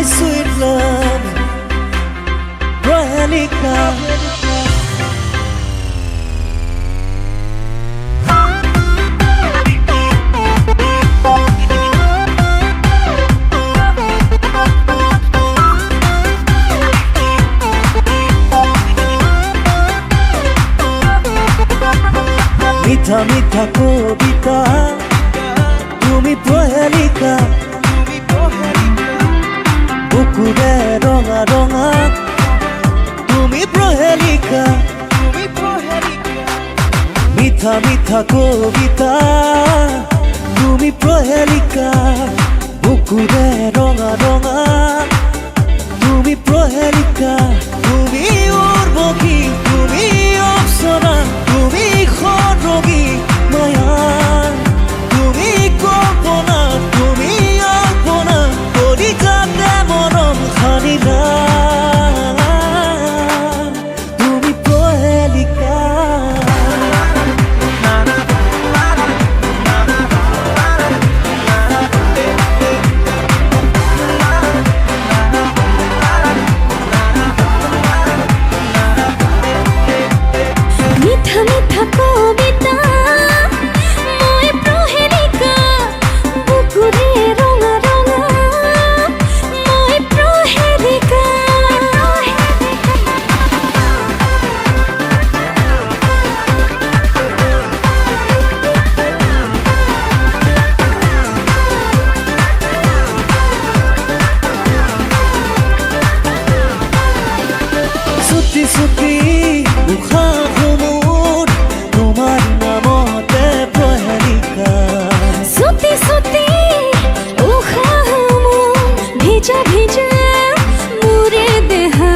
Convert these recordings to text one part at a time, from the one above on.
my sweet love, Prohelicka. মিঠা মিঠা কবিতা তুমি Prohelicka, বুকুরে রঙা রঙা তুমি Prohelicka, মিঠা মিঠা কবিতা তুমি Prohelicka, বুকুরে রঙা রঙা তুমি Prohelicka। তুমি উর্বশী, তুমি অপ্সরা, তুমি খৰগী মায়া, তুমি কল্পনা, তুমি অল্পনা, কলিজাতে মৰম সানিলা তুমি Prohelicka। মিঠা মিঠা কবিতা মই Prohelicka, বুকুরে রঙা রঙা মই Prohelicka। ছুটি ছুটি উশাহ মোৰ তোমাৰ নামতে Prohelicka। সুতি সুতি উশাহ মোৰ ভিজা ভিজা মোরে দেহা।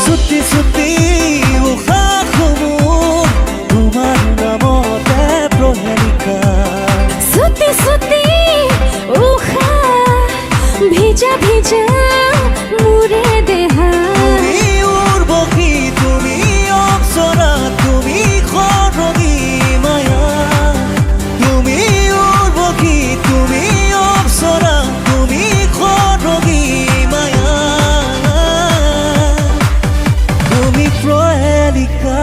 ছুটি ছুটি উশাহ মোৰ তোমাৰ নামতে Prohelicka। সুতি সুতি উশাহ ভিজা ভিজা মোরে দেহা। তুমি উৰ্বশী, তুমি অপ্সৰা, তুমি খৰগী মায়া, তুমি উৰ্বশী, তুমি অপ্সৰা, তুমি খৰগী মায়া, তুমি Prohelicka।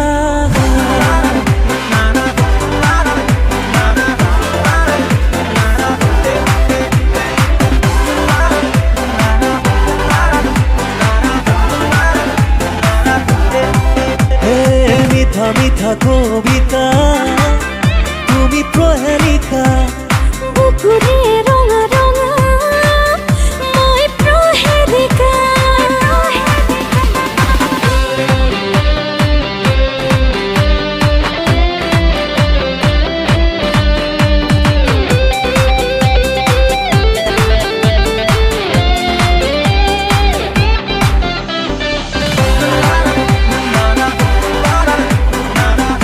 মিঠা মিঠা কবিতা তুমি Prohelicka, বুকুরে